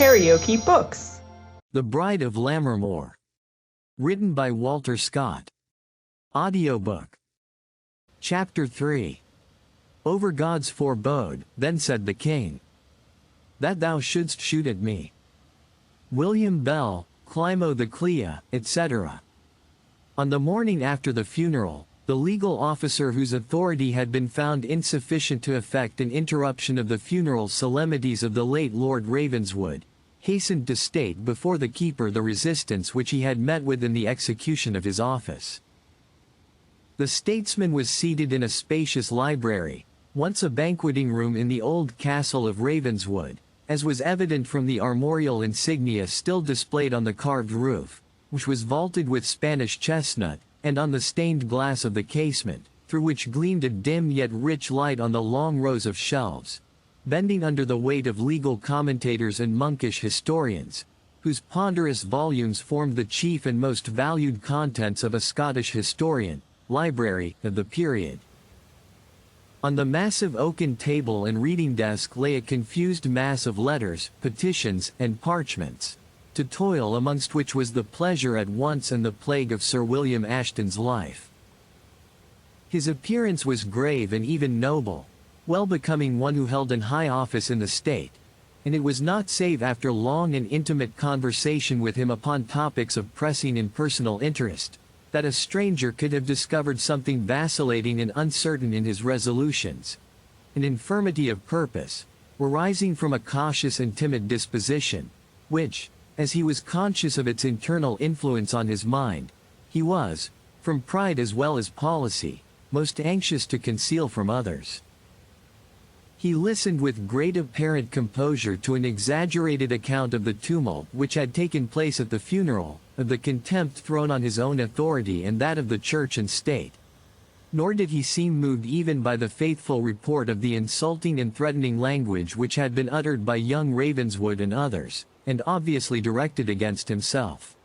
KaraokeBooks. The Bride of Lammermoor. Written by Walter Scott. Audiobook. Chapter 3. Over God's forebode, then said the king, that thou shouldst shoot at me. William Bell, Climo the Clea, etc. On the morning after the funeral, the legal officer whose authority had been found insufficient to effect an interruption of the funeral solemnities of the late Lord Ravenswood, hastened to state before the keeper the resistance which he had met with in the execution of his office. The statesman was seated in a spacious library, once a banqueting room in the old castle of Ravenswood, as was evident from the armorial insignia still displayed on the carved roof, which was vaulted with Spanish chestnut, and on the stained glass of the casement, through which gleamed a dim yet rich light on the long rows of shelves, bending under the weight of legal commentators and monkish historians, whose ponderous volumes formed the chief and most valued contents of a Scottish historian, library of the period. On the massive oaken table and reading desk lay a confused mass of letters, petitions, and parchments, to toil amongst which was the pleasure at once and the plague of Sir William Ashton's life. His appearance was grave and even noble, well becoming one who held an high office in the state, and it was not save after long and intimate conversation with him upon topics of pressing and personal interest, that a stranger could have discovered something vacillating and uncertain in his resolutions, an infirmity of purpose, arising from a cautious and timid disposition, which, as he was conscious of its internal influence on his mind, he was, from pride as well as policy, most anxious to conceal from others. He listened with great apparent composure to an exaggerated account of the tumult which had taken place at the funeral, of the contempt thrown on his own authority and that of the church and state. Nor did he seem moved even by the faithful report of the insulting and threatening language which had been uttered by young Ravenswood and others, and obviously directed against himself.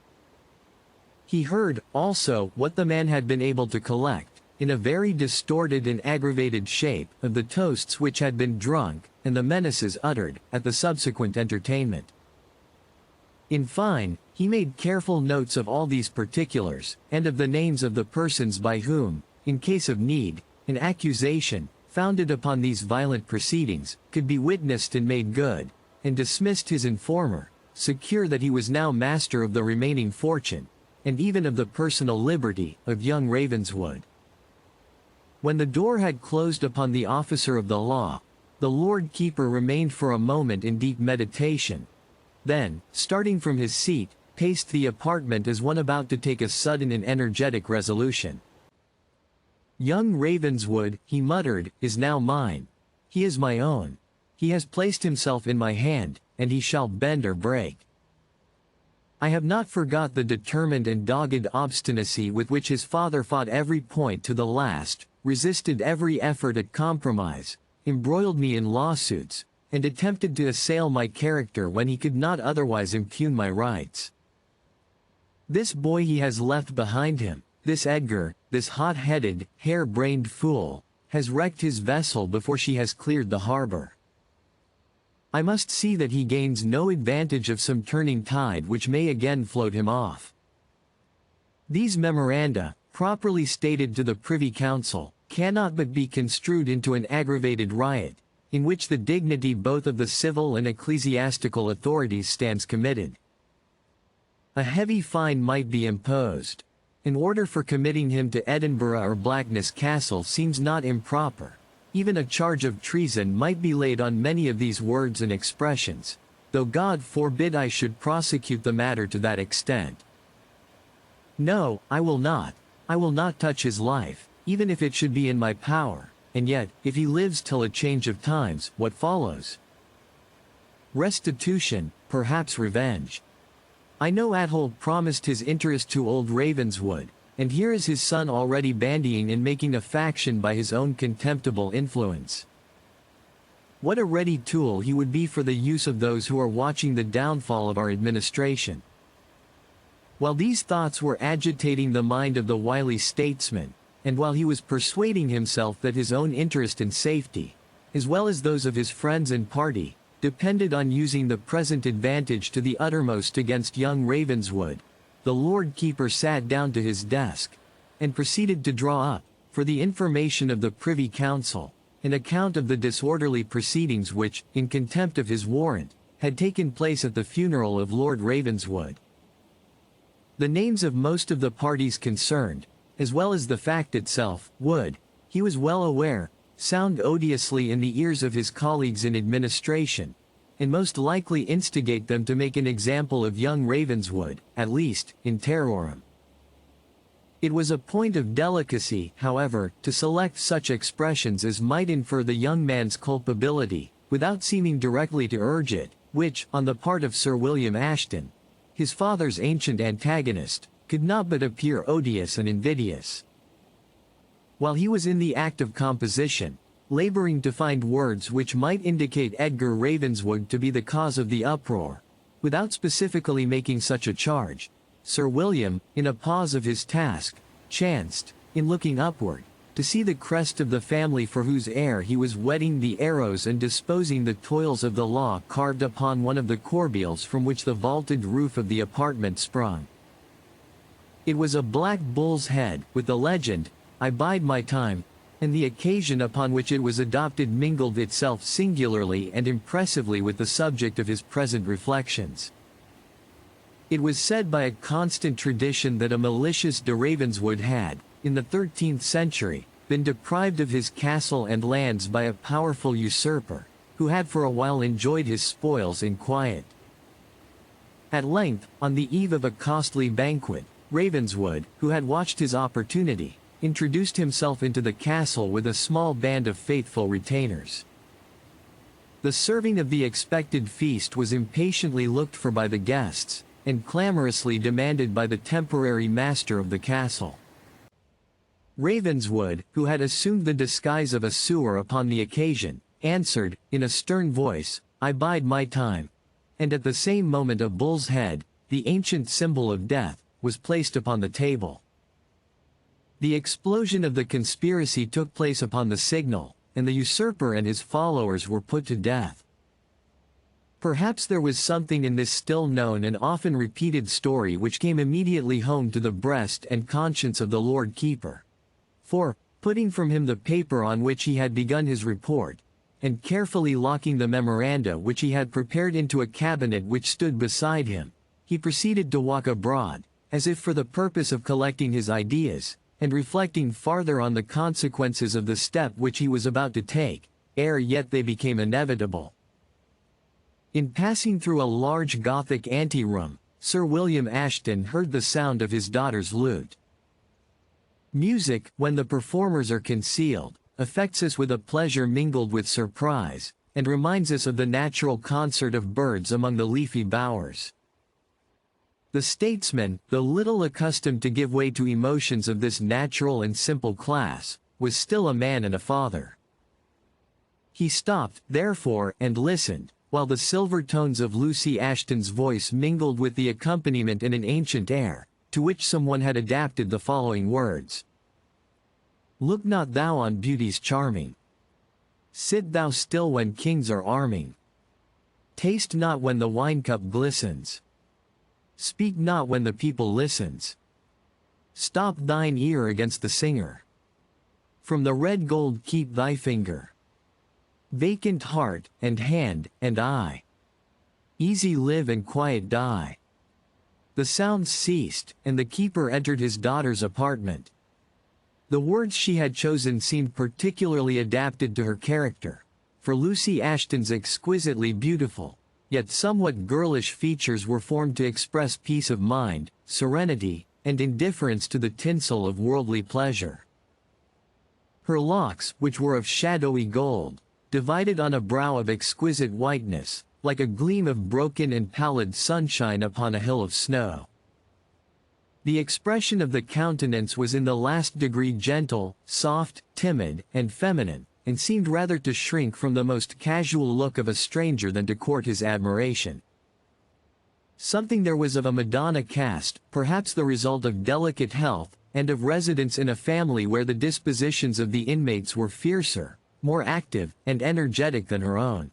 He heard, also, what the man had been able to collect, in a very distorted and aggravated shape, of the toasts which had been drunk, and the menaces uttered, at the subsequent entertainment. In fine, he made careful notes of all these particulars, and of the names of the persons by whom, in case of need, an accusation, founded upon these violent proceedings, could be witnessed and made good, and dismissed his informer, secure that he was now master of the remaining fortune, and even of the personal liberty, of young Ravenswood. When the door had closed upon the officer of the law, the Lord Keeper remained for a moment in deep meditation, then, starting from his seat, paced the apartment as one about to take a sudden and energetic resolution. Young Ravenswood, he muttered, is now mine. He is my own. He has placed himself in my hand, and he shall bend or break. I have not forgot the determined and dogged obstinacy with which his father fought every point to the last, resisted every effort at compromise, embroiled me in lawsuits, and attempted to assail my character when he could not otherwise impugn my rights. This boy he has left behind him, this Edgar, this hot-headed, hair-brained fool, has wrecked his vessel before she has cleared the harbor. I must see that he gains no advantage of some turning tide which may again float him off. These memoranda, properly stated to the Privy Council, cannot but be construed into an aggravated riot, in which the dignity both of the civil and ecclesiastical authorities stands committed. A heavy fine might be imposed. An order for committing him to Edinburgh or Blackness Castle seems not improper. Even a charge of treason might be laid on many of these words and expressions, though God forbid I should prosecute the matter to that extent. No, I will not. I will not touch his life, even if it should be in my power, and yet, if he lives till a change of times, what follows? Restitution, perhaps revenge. I know Athold promised his interest to old Ravenswood, and here is his son already bandying and making a faction by his own contemptible influence. What a ready tool he would be for the use of those who are watching the downfall of our administration. While these thoughts were agitating the mind of the wily statesman, and while he was persuading himself that his own interest and safety, as well as those of his friends and party, depended on using the present advantage to the uttermost against young Ravenswood, the Lord Keeper sat down to his desk, and proceeded to draw up, for the information of the Privy Council, an account of the disorderly proceedings which, in contempt of his warrant, had taken place at the funeral of Lord Ravenswood. The names of most of the parties concerned, as well as the fact itself, would, he was well aware, sound odiously in the ears of his colleagues in administration, and most likely instigate them to make an example of young Ravenswood, at least, in terrorem. It was a point of delicacy, however, to select such expressions as might infer the young man's culpability, without seeming directly to urge it, which, on the part of Sir William Ashton, his father's ancient antagonist, could not but appear odious and invidious. While he was in the act of composition, laboring to find words which might indicate Edgar Ravenswood to be the cause of the uproar, without specifically making such a charge, Sir William, in a pause of his task, chanced, in looking upward, to see the crest of the family for whose heir he was whetting the arrows and disposing the toils of the law carved upon one of the corbeils from which the vaulted roof of the apartment sprung. It was a black bull's head, with the legend, "I bide my time," and the occasion upon which it was adopted mingled itself singularly and impressively with the subject of his present reflections. It was said by a constant tradition that a malicious de Ravenswood had, in the 13th century, been deprived of his castle and lands by a powerful usurper, who had for a while enjoyed his spoils in quiet. At length, on the eve of a costly banquet, Ravenswood, who had watched his opportunity, introduced himself into the castle with a small band of faithful retainers. The serving of the expected feast was impatiently looked for by the guests, and clamorously demanded by the temporary master of the castle. Ravenswood, who had assumed the disguise of a sewer upon the occasion, answered, in a stern voice, "I bide my time," and at the same moment a bull's head, the ancient symbol of death, was placed upon the table. The explosion of the conspiracy took place upon the signal, and the usurper and his followers were put to death. Perhaps there was something in this still known and often repeated story which came immediately home to the breast and conscience of the Lord Keeper. For, putting from him the paper on which he had begun his report, and carefully locking the memoranda which he had prepared into a cabinet which stood beside him, he proceeded to walk abroad, as if for the purpose of collecting his ideas, and reflecting farther on the consequences of the step which he was about to take, ere yet they became inevitable. In passing through a large Gothic ante-room, Sir William Ashton heard the sound of his daughter's lute. Music, when the performers are concealed, affects us with a pleasure mingled with surprise, and reminds us of the natural concert of birds among the leafy bowers. The statesman, though little accustomed to give way to emotions of this natural and simple class, was still a man and a father. He stopped, therefore, and listened, while the silver tones of Lucy Ashton's voice mingled with the accompaniment in an ancient air, to which someone had adapted the following words. "Look not thou on beauties charming. Sit thou still when kings are arming. Taste not when the wine-cup glistens. Speak not when the people listens. Stop thine ear against the singer. From the red gold keep thy finger. Vacant heart, and hand, and eye. Easy live and quiet die." The sounds ceased, and the keeper entered his daughter's apartment. The words she had chosen seemed particularly adapted to her character, for Lucy Ashton's exquisitely beautiful, yet somewhat girlish features were formed to express peace of mind, serenity, and indifference to the tinsel of worldly pleasure. Her locks, which were of shadowy gold, divided on a brow of exquisite whiteness, like a gleam of broken and pallid sunshine upon a hill of snow. The expression of the countenance was in the last degree gentle, soft, timid, and feminine, and seemed rather to shrink from the most casual look of a stranger than to court his admiration. Something there was of a Madonna cast, perhaps the result of delicate health, and of residence in a family where the dispositions of the inmates were fiercer, more active, and energetic than her own.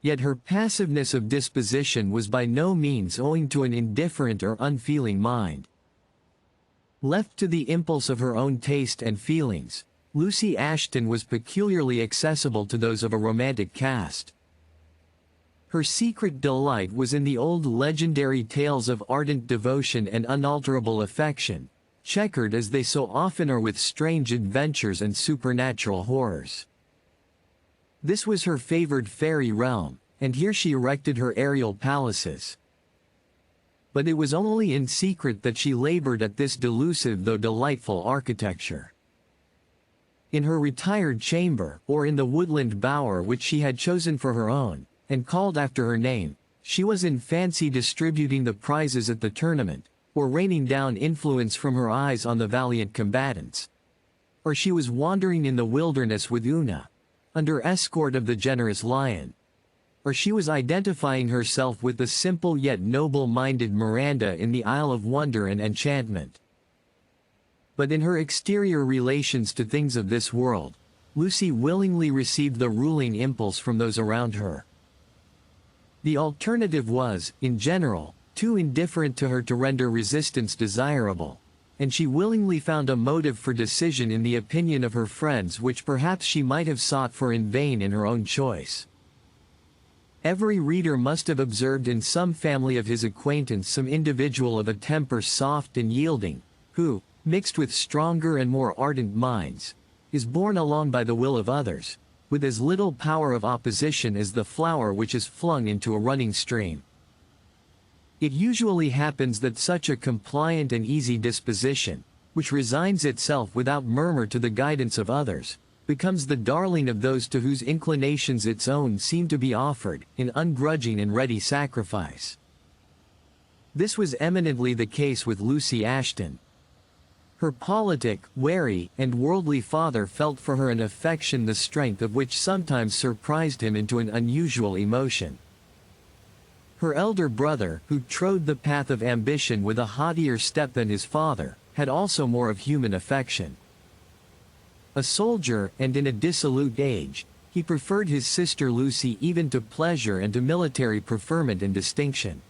Yet her passiveness of disposition was by no means owing to an indifferent or unfeeling mind. Left to the impulse of her own taste and feelings, Lucy Ashton was peculiarly accessible to those of a romantic cast. Her secret delight was in the old legendary tales of ardent devotion and unalterable affection, checkered as they so often are with strange adventures and supernatural horrors. This was her favored fairy realm, and here she erected her aerial palaces. But it was only in secret that she labored at this delusive though delightful architecture. In her retired chamber, or in the woodland bower which she had chosen for her own, and called after her name, she was in fancy distributing the prizes at the tournament, or raining down influence from her eyes on the valiant combatants. Or she was wandering in the wilderness with Una, under escort of the generous lion. Or she was identifying herself with the simple yet noble-minded Miranda in the Isle of Wonder and Enchantment. But in her exterior relations to things of this world, Lucy willingly received the ruling impulse from those around her. The alternative was, in general, too indifferent to her to render resistance desirable, and she willingly found a motive for decision in the opinion of her friends which perhaps she might have sought for in vain in her own choice. Every reader must have observed in some family of his acquaintance some individual of a temper soft and yielding, who, mixed with stronger and more ardent minds, is borne along by the will of others, with as little power of opposition as the flower which is flung into a running stream. It usually happens that such a compliant and easy disposition, which resigns itself without murmur to the guidance of others, becomes the darling of those to whose inclinations its own seem to be offered, in ungrudging and ready sacrifice. This was eminently the case with Lucy Ashton. Her politic, wary, and worldly father felt for her an affection the strength of which sometimes surprised him into an unusual emotion. Her elder brother, who trod the path of ambition with a haughtier step than his father, had also more of human affection. A soldier, and in a dissolute age, he preferred his sister Lucy even to pleasure and to military preferment and distinction.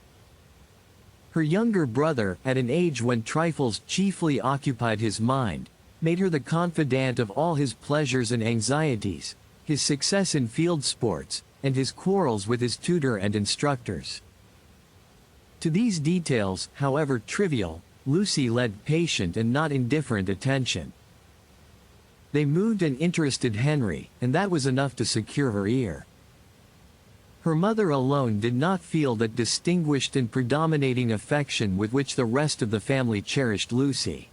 Her younger brother, at an age when trifles chiefly occupied his mind, made her the confidante of all his pleasures and anxieties, his success in field sports, and his quarrels with his tutor and instructors. To these details, however trivial, Lucy lent patient and not indifferent attention. They moved and interested Henry, and that was enough to secure her ear. Her mother alone did not feel that distinguished and predominating affection with which the rest of the family cherished Lucy.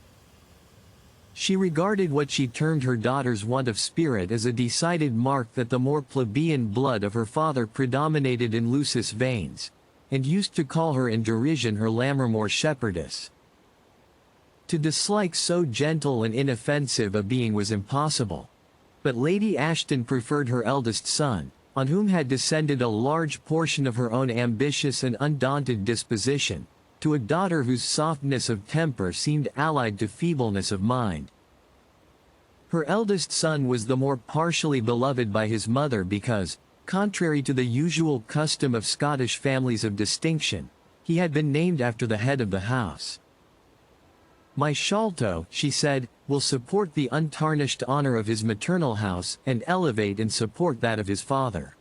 She regarded what she termed her daughter's want of spirit as a decided mark that the more plebeian blood of her father predominated in Lucy's veins, and used to call her in derision her Lammermoor shepherdess. To dislike so gentle and inoffensive a being was impossible, but Lady Ashton preferred her eldest son, on whom had descended a large portion of her own ambitious and undaunted disposition, to a daughter whose softness of temper seemed allied to feebleness of mind. Her eldest son was the more partially beloved by his mother because, contrary to the usual custom of Scottish families of distinction, he had been named after the head of the house. "My Sholto," she said, "will support the untarnished honor of his maternal house, and elevate and support that of his father.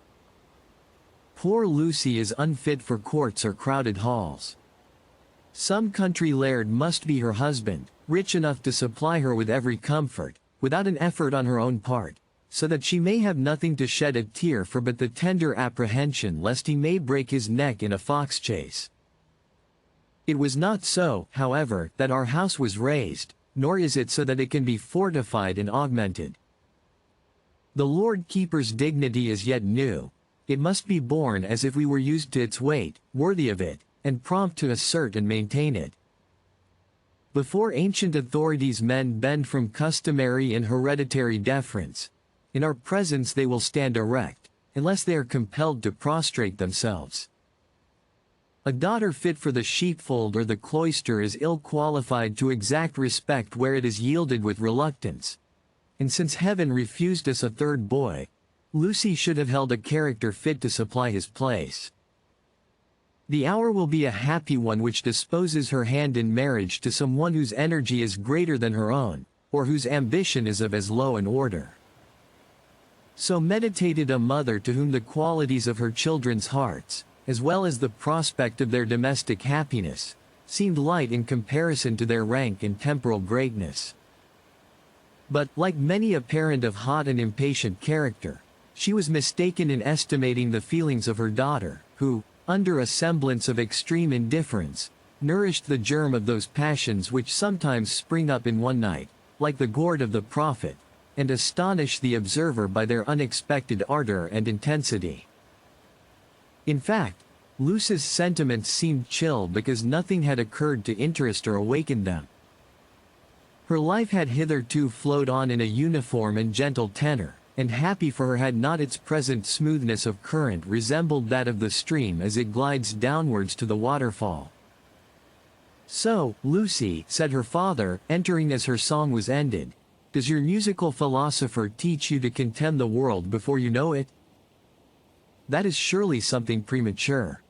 Poor Lucy is unfit for courts or crowded halls. Some country laird must be her husband, rich enough to supply her with every comfort, without an effort on her own part, so that she may have nothing to shed a tear for but the tender apprehension lest he may break his neck in a fox chase. It was not so, however, that our house was raised, nor is it so that it can be fortified and augmented. The Lord Keeper's dignity is yet new. It must be borne as if we were used to its weight, worthy of it, and prompt to assert and maintain it. Before ancient authorities men bend from customary and hereditary deference. In our presence they will stand erect, unless they are compelled to prostrate themselves. A daughter fit for the sheepfold or the cloister is ill qualified to exact respect where it is yielded with reluctance. And since heaven refused us a third boy, Lucy should have held a character fit to supply his place. The hour will be a happy one which disposes her hand in marriage to someone whose energy is greater than her own, or whose ambition is of as low an order. So meditated a mother to whom the qualities of her children's hearts, as well as the prospect of their domestic happiness, seemed light in comparison to their rank and temporal greatness. But, like many a parent of hot and impatient character, she was mistaken in estimating the feelings of her daughter, who, under a semblance of extreme indifference, nourished the germ of those passions which sometimes spring up in one night, like the gourd of the prophet, and astonish the observer by their unexpected ardor and intensity. In fact, Lucy's sentiments seemed chill because nothing had occurred to interest or awaken them. Her life had hitherto flowed on in a uniform and gentle tenor, and happy for her had not its present smoothness of current resembled that of the stream as it glides downwards to the waterfall. "So, Lucy," said her father, entering as her song was ended, "does your musical philosopher teach you to contemn the world before you know it? That is surely something premature.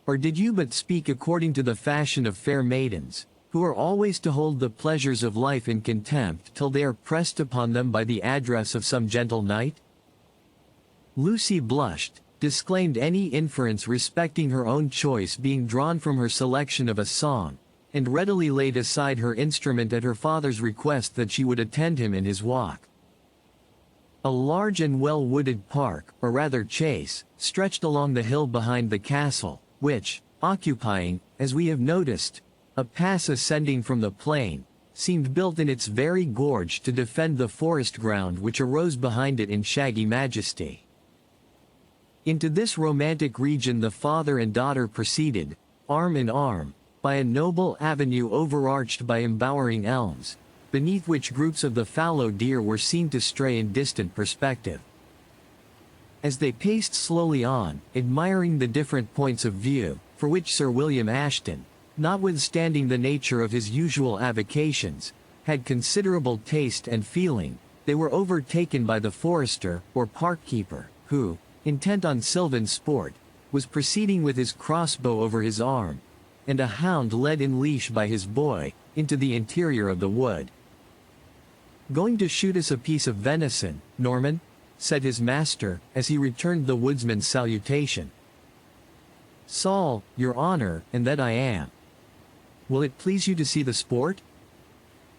Or did you but speak according to the fashion of fair maidens, who are always to hold the pleasures of life in contempt till they are pressed upon them by the address of some gentle knight?" Lucy blushed, disclaimed any inference respecting her own choice being drawn from her selection of a song, and readily laid aside her instrument at her father's request that she would attend him in his walk. A large and well-wooded park, or rather chase, stretched along the hill behind the castle, which, occupying, as we have noticed, a pass ascending from the plain, seemed built in its very gorge to defend the forest ground which arose behind it in shaggy majesty. Into this romantic region the father and daughter proceeded, arm in arm, by a noble avenue overarched by embowering elms, beneath which groups of the fallow deer were seen to stray in distant perspective. As they paced slowly on, admiring the different points of view, for which Sir William Ashton, notwithstanding the nature of his usual avocations, had considerable taste and feeling, they were overtaken by the forester, or park-keeper, who, intent on sylvan sport, was proceeding with his crossbow over his arm, and a hound led in leash by his boy, into the interior of the wood. "Going to shoot us a piece of venison, Norman?" said his master, as he returned the woodsman's salutation. "Saul, your honor, and that I am. Will it please you to see the sport?"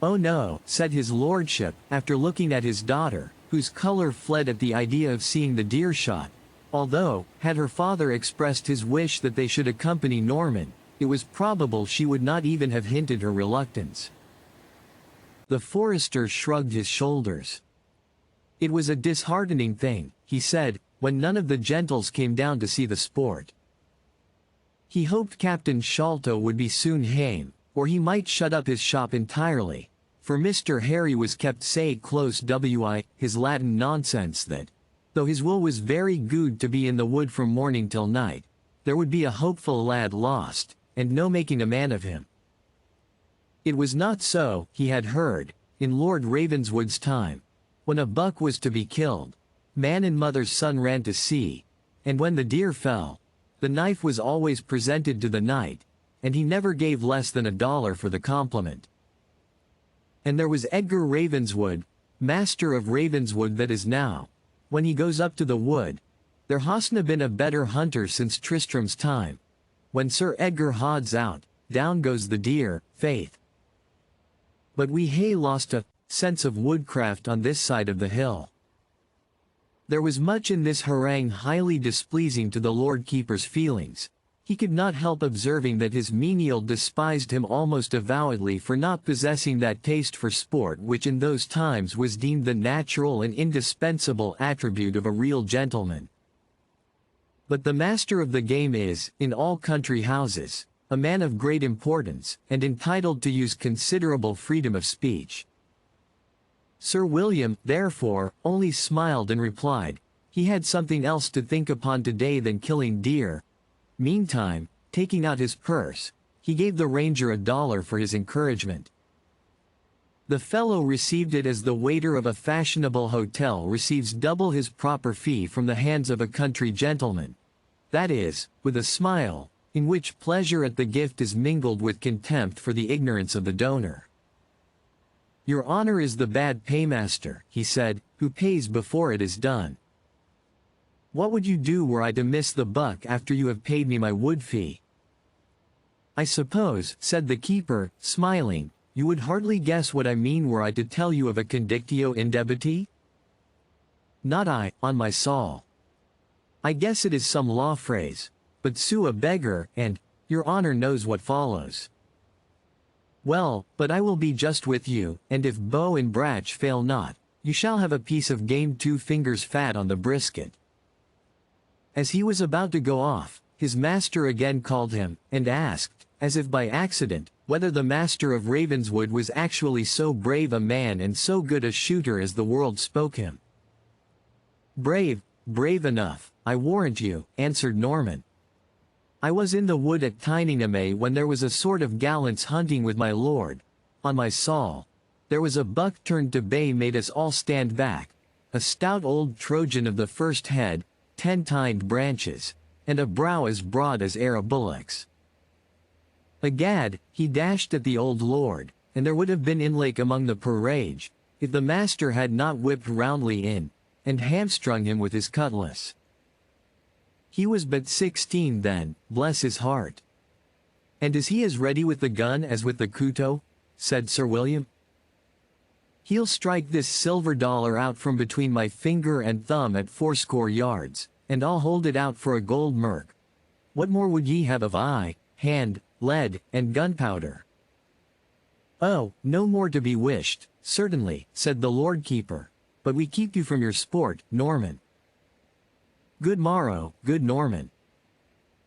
"Oh no," said his lordship, after looking at his daughter, whose color fled at the idea of seeing the deer shot, although, had her father expressed his wish that they should accompany Norman, it was probable she would not even have hinted her reluctance. The forester shrugged his shoulders. It was a disheartening thing, he said, when none of the gentles came down to see the sport. He hoped Captain Sholto would be soon hame, or he might shut up his shop entirely, for Mr. Harry was kept sae close wi his Latin nonsense that, though his will was very good to be in the wood from morning till night, there would be a hopeful lad lost, and no making a man of him. It was not so, he had heard, in Lord Ravenswood's time, when a buck was to be killed, man and mother's son ran to see, and when the deer fell, the knife was always presented to the knight, and he never gave less than $1 for the compliment. And there was Edgar Ravenswood, master of Ravenswood that is now, when he goes up to the wood, there hasna been a better hunter since Tristram's time. When Sir Edgar hods out, down goes the deer, faith. But we hae lost a sense of woodcraft on this side of the hill. There was much in this harangue highly displeasing to the Lord Keeper's feelings. He could not help observing that his menial despised him almost avowedly for not possessing that taste for sport which in those times was deemed the natural and indispensable attribute of a real gentleman. But the master of the game is, in all country houses, a man of great importance, and entitled to use considerable freedom of speech. Sir William, therefore, only smiled and replied, he had something else to think upon today than killing deer. Meantime, taking out his purse, he gave the ranger $1 for his encouragement. The fellow received it as the waiter of a fashionable hotel receives double his proper fee from the hands of a country gentleman. That is, with a smile, in which pleasure at the gift is mingled with contempt for the ignorance of the donor. "Your honor is the bad paymaster," he said, "who pays before it is done. What would you do were I to miss the buck after you have paid me my wood fee?" "I suppose," said the keeper, smiling, "you would hardly guess what I mean were I to tell you of a condictio in debiti?" "Not I, on my soul. I guess it is some law phrase, but sue a beggar, and your honor knows what follows." "Well, but I will be just with you, and if bow and brach fail not, you shall have a piece of game 2 fingers fat on the brisket." As he was about to go off, his master again called him, and asked, as if by accident, whether the master of Ravenswood was actually so brave a man and so good a shooter as the world spoke him. "Brave, brave enough, I warrant you," answered Norman. "I was in the wood at Tyninghame when there was a sort of gallants hunting with my lord. On my soul, there was a buck turned to bay made us all stand back, a stout old Trojan of the first head, 10-tined branches, and a brow as broad as e'er a bullock's. Egad, he dashed at the old lord, and there would have been inlake among the parage, if the master had not whipped roundly in, and hamstrung him with his cutlass. He was but 16 then, bless his heart." "And is he as ready with the gun as with the couteau?" said Sir William. "He'll strike this silver dollar out from between my finger and thumb at 80 yards, and I'll hold it out for a gold merk. What more would ye have of eye, hand, lead, and gunpowder?" "Oh, no more to be wished, certainly," said the Lord Keeper, "but we keep you from your sport, Norman." "Good morrow, good Norman."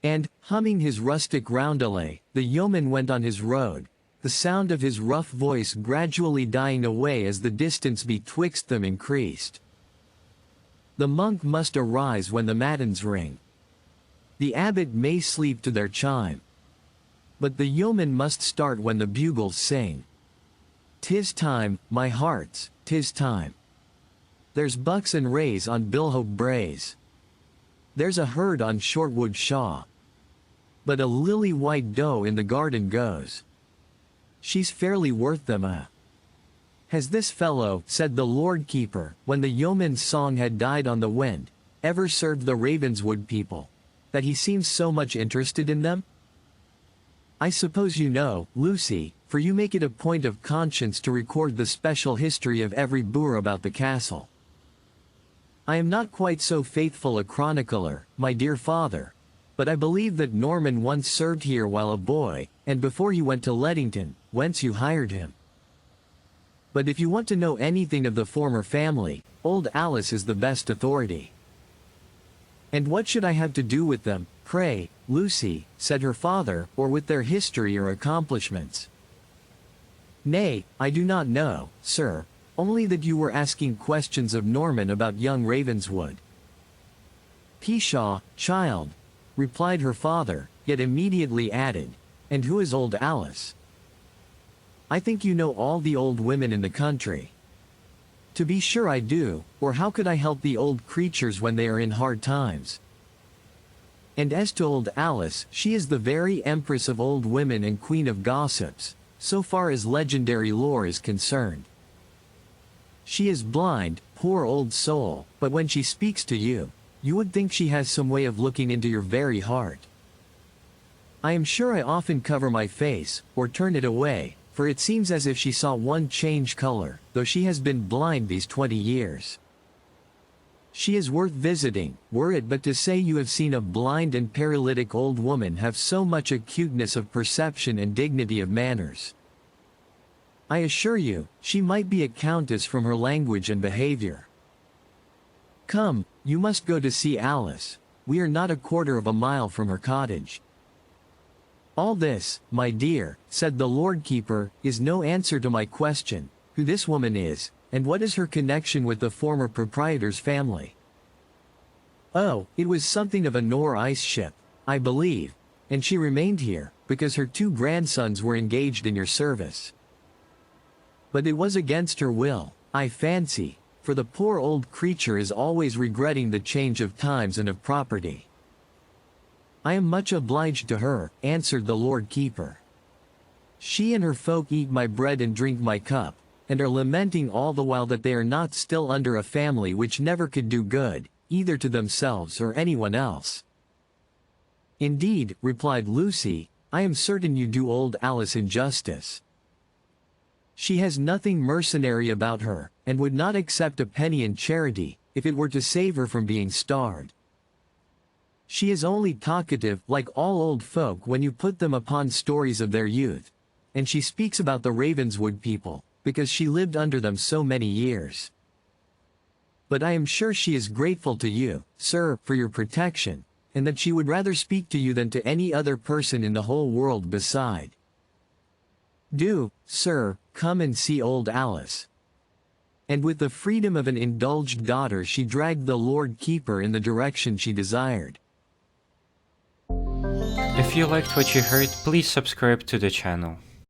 And, humming his rustic roundelay, the yeoman went on his road, the sound of his rough voice gradually dying away as the distance betwixt them increased. The monk must arise when the matins ring. The abbot may sleep to their chime. But the yeoman must start when the bugles sing. "'Tis time, my hearts, 'tis time. There's bucks and rays on Bilhope Braes. There's a herd on Shortwood Shaw. But a lily-white doe in the garden goes. She's fairly worth them a." "Has this fellow," said the Lord Keeper, when the yeoman's song had died on the wind, "ever served the Ravenswood people, that he seems so much interested in them?" "I suppose you know, Lucy, for you make it a point of conscience to record the special history of every boor about the castle." "I am not quite so faithful a chronicler, my dear father, but I believe that Norman once served here while a boy, and before he went to Leadington, whence you hired him. But if you want to know anything of the former family, old Alice is the best authority." "And what should I have to do with them, pray, Lucy," said her father, "or with their history or accomplishments?" "Nay, I do not know, sir, only that you were asking questions of Norman about young Ravenswood." "Pshaw, child," replied her father, yet immediately added, "and who is old Alice?" "I think you know all the old women in the country." "To be sure I do, or how could I help the old creatures when they are in hard times? And as to old Alice, she is the very empress of old women and queen of gossips, so far as legendary lore is concerned. She is blind, poor old soul, but when she speaks to you, you would think she has some way of looking into your very heart. I am sure I often cover my face, or turn it away, for it seems as if she saw one change color, though she has been blind these 20 years. She is worth visiting, were it but to say you have seen a blind and paralytic old woman have so much acuteness of perception and dignity of manners. I assure you, she might be a countess from her language and behavior. Come, you must go to see Alice. We are not a quarter of a mile from her cottage." "All this, my dear," said the Lord Keeper, "is no answer to my question, who this woman is, and what is her connection with the former proprietor's family." "Oh, it was something of a Nore ice ship, I believe, and she remained here, because her 2 grandsons were engaged in your service. But it was against her will, I fancy, for the poor old creature is always regretting the change of times and of property. I am much obliged to her, answered the Lord Keeper. She and her folk eat my bread and drink my cup, and are lamenting all the while that they are not still under a family which never could do good, either to themselves or anyone else. Indeed, replied Lucy, I am certain you do old Alice injustice. She has nothing mercenary about her, and would not accept a penny in charity, if it were to save her from being starved. She is only talkative, like all old folk when you put them upon stories of their youth, and she speaks about the Ravenswood people, because she lived under them so many years. But I am sure she is grateful to you, sir, for your protection, and that she would rather speak to you than to any other person in the whole world beside. Do, sir, come and see old Alice. And with the freedom of an indulged daughter she dragged the Lord Keeper in the direction she desired. If you liked what you heard, please subscribe to the channel.